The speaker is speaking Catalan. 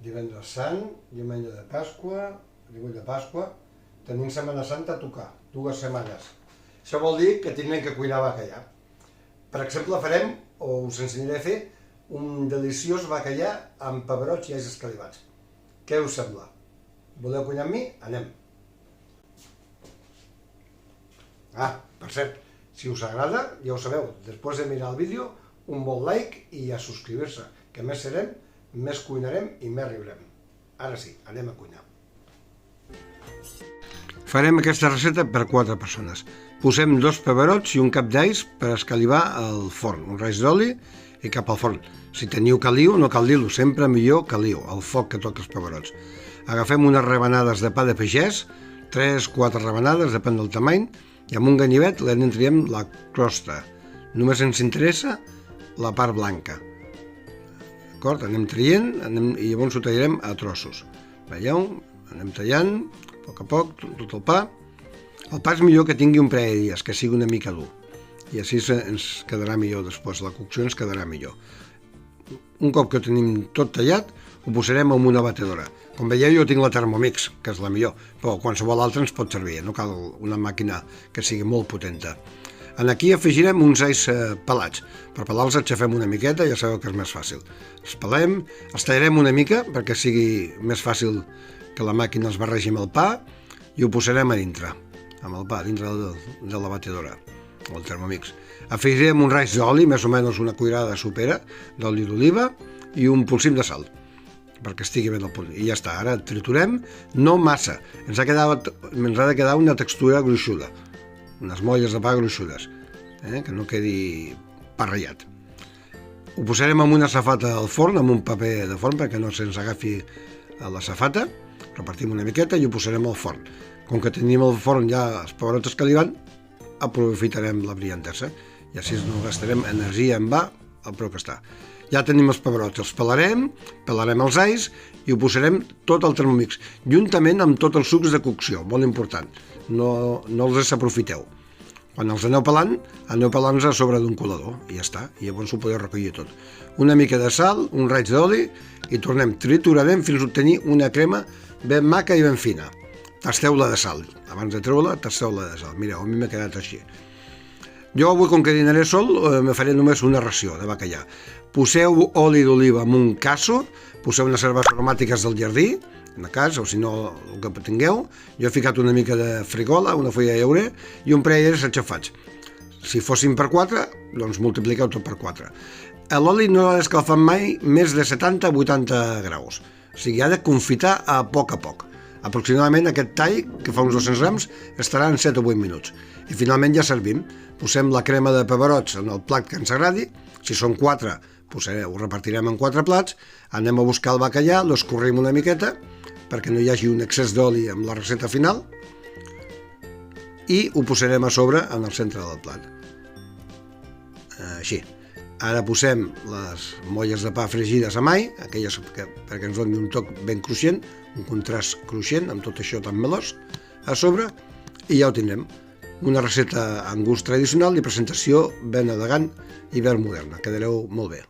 Divendres Sant, diumenge de Pasqua, divuit de Pasqua, tenim Setmana Santa a tocar, 2 setmanes. Això vol dir que tindrem que cuinar bacallà. Per exemple, farem, o us ensenyaré a fer, un deliciós bacallà amb pebrots i alls escalivats. Què us sembla? Voleu cuinar amb mi? Anem! Per cert, si us agrada, ja ho sabeu, després de mirar el vídeo, un bon like i a subscriure-se, que més serem, més cuinarem i més riurem. Ara sí, anem a cuinar. Farem aquesta recepta per 4 persones. Posem 2 peberots i un cap d'alls per escalivar al forn, un raig d'oli i cap al forn. Si teniu caliu, no cal dir-ho, sempre millor caliu, al foc que toca els peberots. Agafem unes rebanades de pa de pagès, 3-4 rebanades, depèn del tamany, i amb un ganivet li traiem la crosta. Només ens interessa la part blanca. D'acord? Anem traient i llavors ho tallarem a trossos. Veieu? Anem tallant, a poc, tot el pa. El pa és millor que tingui un parell de dies, que sigui una mica dur. I així ens quedarà millor després, la cocció ens quedarà millor. Un cop que ho tenim tot tallat, ho posarem en una batedora. Com veieu, jo tinc la Thermomix, que és la millor, però qualsevol altra ens pot servir, no cal una màquina que sigui molt potenta. Aquí afegirem uns alls pelats. Per pelar-los aixafem una miqueta, ja sabeu que és més fàcil. Els pelem, els tallarem una mica perquè sigui més fàcil que la màquina els barregi amb el pa i ho posarem a dintre, amb el pa, dintre de la batedora, o el Thermomix. Afegirem un raig d'oli, més o menys una cuirada sopera d'oli d'oliva i un polsim de sal, perquè estigui ben al punt. I ja està, ara triturem, no massa, ens ha de quedar una textura gruixuda, unes molles de pa gruixudes, que no quedi pa ratllat. Ho posarem en una safata al forn, amb un paper de forn perquè no se'ns agafi a la safata, repartim una miqueta i ho posarem al forn. Com que tenim al forn ja els pebrots escalivant, aprofitarem la brillantesa i així no gastarem energia en va el preu que està. Ja tenim els pebrots, els pelarem els alls i ho posarem tot al Thermomix, juntament amb tots els sucs de cocció, molt important, no els desaprofiteu. Quan els aneu pelant-los a sobre d'un colador i ja està, i llavors ho podeu recollir tot. Una mica de sal, un raig d'oli i triturarem fins a obtenir una crema ben maca i ben fina. Tasteu-la de sal, abans de treure-la, tasteu-la de sal. Mireu, a mi m'ha quedat així. Jo avui, com que dinaré sol, me faré només una ració de bacallà. Poseu oli d'oliva en un casso, poseu unes herbes aromàtiques del jardí, en casa, o si no, el que tingueu. Jo he ficat una mica de frigola, una fulla de llaurer i un parell d'alls aixafats. Si fossin per 4, doncs multipliqueu tot per 4. L'oli no l'ha d'escalfar mai més de 70-80 graus. O sigui, ha de confitar a poc. Aproximadament aquest tall, que fa uns 200 grams, estarà en 7 o 8 minuts. I finalment ja servim. Posem la crema de peberots en el plat que ens agradi. Si són 4, ho repartirem en 4 plats. Anem a buscar el bacallà, l'escorrim una miqueta, perquè no hi hagi un excés d'oli amb la recepta final, i ho posarem a sobre en el centre del plat. Així. Ara posem les molles de pa fregides amb all, aquelles perquè ens doni un toc ben cruixent, un contrast cruixent amb tot això tan melós, a sobre, i ja ho tindrem. Una recepta amb gust tradicional i presentació ben elegant i ben moderna. Quedareu molt bé.